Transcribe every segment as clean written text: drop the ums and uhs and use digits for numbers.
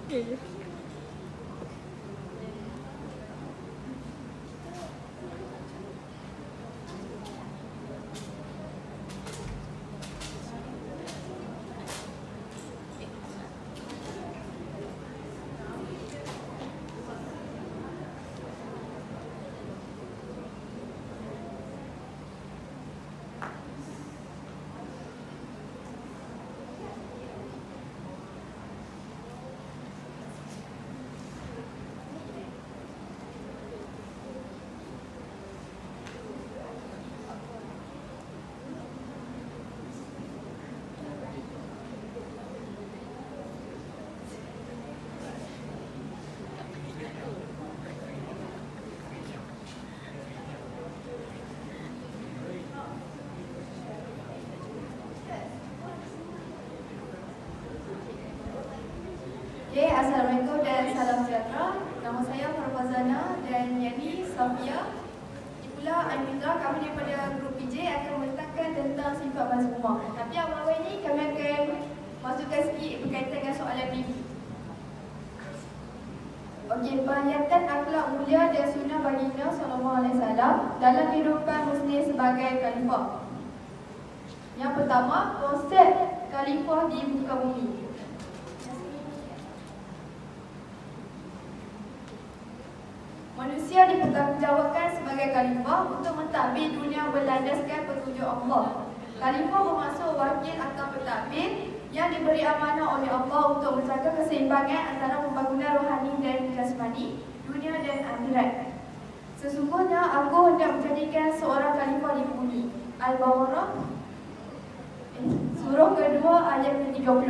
Okay. Okay, Assalamualaikum dan salam sejahtera. Nama saya Farfazana dan Yani Safia. Pula Anitra, kami daripada grup PJ akan menceritakan tentang sifat mazmumah. Tapi awal-awal ini kami akan masukkan sikit berkaitan dengan soalan mimpi. Okey, penghayatan akhlak mulia dan sunnah baginda sallallahu alaihi wasallam dalam kehidupan muslim sebagai khalifah. Yang pertama, konsep khalifah di muka bumi. Manusia dipertanggungjawabkan sebagai khalifah untuk mentadbir dunia berlandaskan petunjuk Allah. Khalifah bermaksud wakil atau pentadbir yang diberi amanah oleh Allah untuk menjaga keseimbangan antara pembangunan rohani dan jasmani, dunia dan akhirat. Sesungguhnya aku hendak menjadikan seorang khalifah di bumi. Al-Baqarah surah kedua ayat ke-30.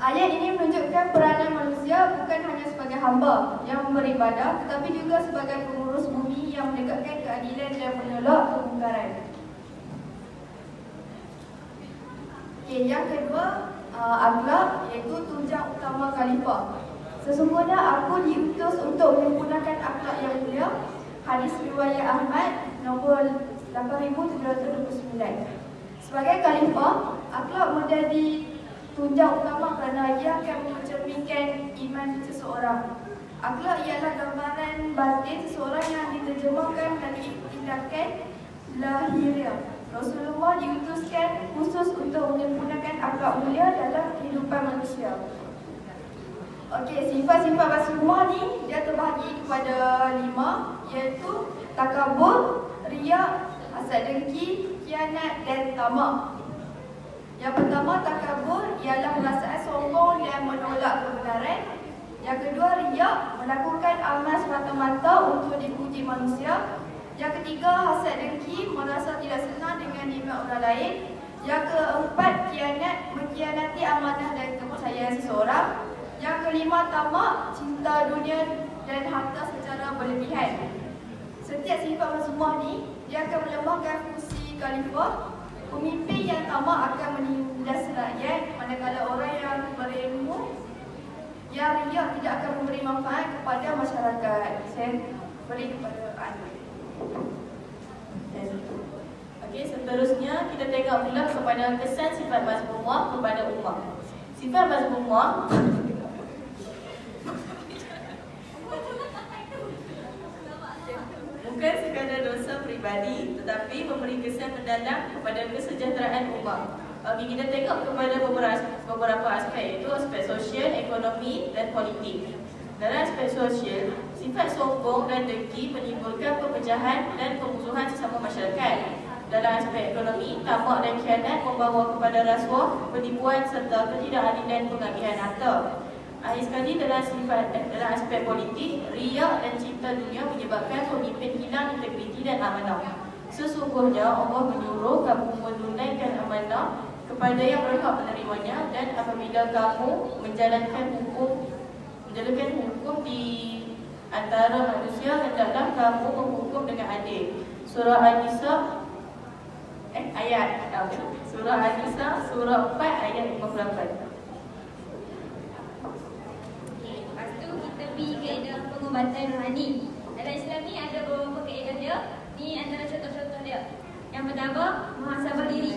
Ayat ini menunjukkan peranan manusia bukan hanya sebagai hamba yang beribadah, tetapi juga sebagai pengurus bumi yang menegakkan keadilan dan menolak kemungkaran. Okay, yang kedua, akhlak, iaitu tunjang utama khalifah. Sesungguhnya aku diutus untuk menyempurnakan akhlak yang mulia. Hadis riwayat Ahmad nombor 8729. Sebagai khalifah, akhlak menjadi tunjang utama kerana ia akan mencerminkan iman seseorang. Akhlak ialah gambaran batin seseorang yang diterjemahkan dari tindakan lahiriah. Rasulullah diutuskan khusus untuk menyempurnakan akhlak mulia dalam kehidupan manusia. Okey, sifat-sifat mazmumah ni dia terbahagi kepada 5, iaitu takabur, riak, hasad dengki, khianat dan tamak. Yang pertama, takabur ialah perasaan sombong dan menolak kebenaran. Yang kedua, riak, melakukan amal semata-mata untuk dipuji manusia. Yang ketiga, hasad dengki, merasa tidak senang dengan nikmat orang lain. Yang keempat, khianat, mengkhianati amanah dan kepercayaan seseorang. Yang kelima, tamak, cinta dunia dan harta secara berlebihan. Setiap sifat mazmumah ni, dia akan melemahkan fungsi khalifah. Pemimpin yang tamak akan menindas rakyat, manakala orang yang berilmu yang riak tidak akan memberi manfaat kepada masyarakat. Saya beri kepada Anda. Okey, seterusnya kita tengok pula kepada kesan sifat mazmumah kepada umat. Sifat mazmumah bukan sekadar dosa peribadi, tetapi memberi kesan mendalam kepada kesejahteraan umat. Okey, kita tengok kepada beberapa aspek, iaitu aspek sosial, ekonomi dan politik. Dalam aspek sosial, sifat sombong dan dengki menimbulkan perpecahan dan pemusuhan sesama masyarakat. Dalam aspek ekonomi, tamak dan khianat membawa kepada rasuah, penipuan serta ketidakadilan pengagihan harta. Akhir sekali, dalam aspek politik, riak dan cinta dunia menyebabkan pemimpin hilang integriti dan amanah. Sesungguhnya Allah menyuruh kamu menunaikan amanah kepada yang berhak menerimanya, dan apabila kamu menjalankan hukum di antara manusia, hendaklah kamu menghukum dengan adil. Surah An-Nisa Surah An-Nisa surah 4 ayat 58. Kaedah pengobatan rohani. Dalam Islam ni ada beberapa kaedah dia. Ni antara contoh-contoh dia. Yang pertama, muhasabah diri.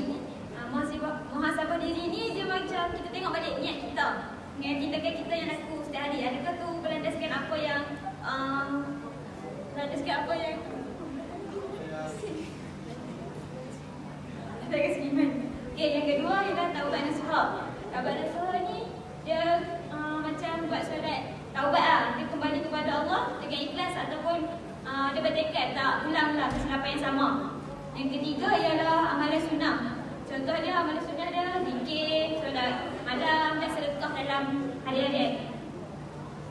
Muhasabah diri ni dia macam kita tengok balik niat kita. dengan tindakan kita yang laku setiap hari. Adakah tu berlandaskan apa yang Okay, yang kedua ialah taubat nasuha. Taubat nasuha ni dia macam buat solat taubat dia kembali kepada Allah dengan ikhlas ataupun dia bertekad tak ulang-ulang kesilapan yang sama. Yang ketiga ialah amalan sunnah. Contoh dia amalan sunnah dia zikir, solat malam dan sedekah dalam hari-hari.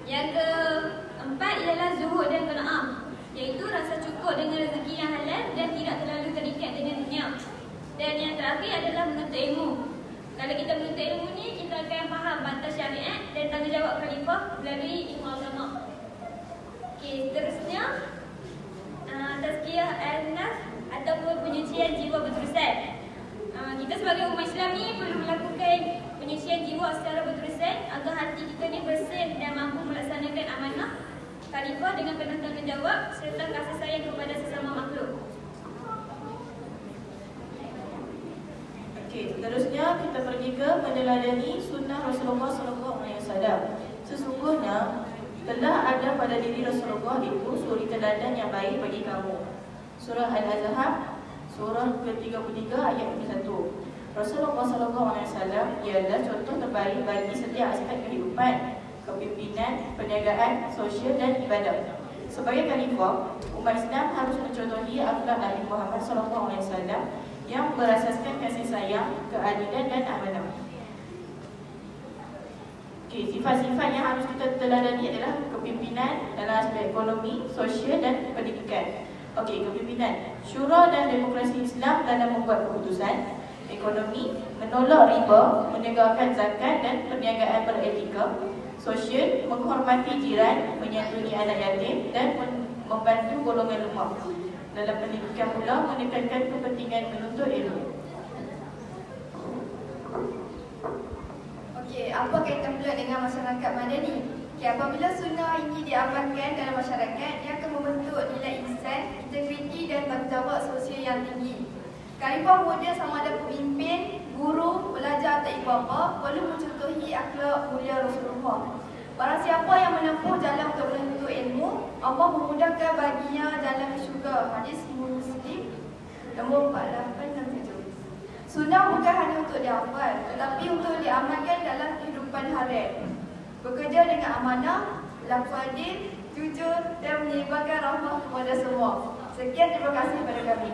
Yang keempat ialah zuhud dan qanaah, iaitu rasa cukup dengan rezeki yang halal dan tidak terlalu terikat dengan dunia. Dan yang terakhir adalah menuntut ilmu. Kalau kita menuntut ilmu ni, kita akan faham batas syariat dan tanggungjawab khalifah melalui ilmu agama. Okey, seterusnya tazkiyah an-nafs ataupun penyucian jiwa berterusan. Kita sebagai umat Islam ni perlu melakukan penyucian jiwa secara berterusan agar hati kita ni bersih dan mampu melaksanakan amanah khalifah dengan penuh tanggungjawab serta kasih sayang kepada sesama makhluk. Okey, seterusnya kita pergi ke meneladani sunnah Rasulullah SAW. Sesungguhnya telah ada pada diri Rasulullah itu suri teladan yang baik bagi kamu. Surah Al-Ahzab, surah ke-33 ayat 21. Rasulullah SAW ialah contoh terbaik bagi setiap aspek kehidupan, kepimpinan, perniagaan, sosial dan ibadat. Sebagai khalifah, umat Islam harus mencontohi akhlak Nabi Muhammad SAW yang berasaskan kasih sayang, keadilan dan amanah. Okey, sifat-sifat yang harus kita teladani adalah kepimpinan dalam aspek ekonomi, sosial dan pendidikan. Okey, kepimpinan, syura dan demokrasi Islam dalam membuat keputusan. Ekonomi, menolak riba, menegakkan zakat dan perniagaan beretika. Sosial, menghormati jiran, menyantuni anak yatim dan membantu golongan lemah. Dalam pendidikan pula, menekankan kepentingan menuntut ilmu. Okey, apa kaitan pula dengan masyarakat madani? Okey, apabila sunnah ini diamalkan dalam masyarakat, ia akan membentuk nilai ihsan, integriti dan tanggungjawab sosial yang tinggi. Khalifah muda sama ada pemimpin, guru, pelajar atau ibu bapa perlu mencontohi akhlak mulia Rasulullah. Barang siapa yang menempuh jalan untuk menuntut ilmu, Allah memudahkan baginya jalan ke syurga. Hadis Muslim nombor 48 dan 7. Sunnah bukan hanya untuk dihafal, tetapi untuk diamalkan dalam kehidupan harian. Bekerja dengan amanah, berlaku adil, jujur dan menyebarkan rahmah kepada semua. Sekian, terima kasih kepada kami.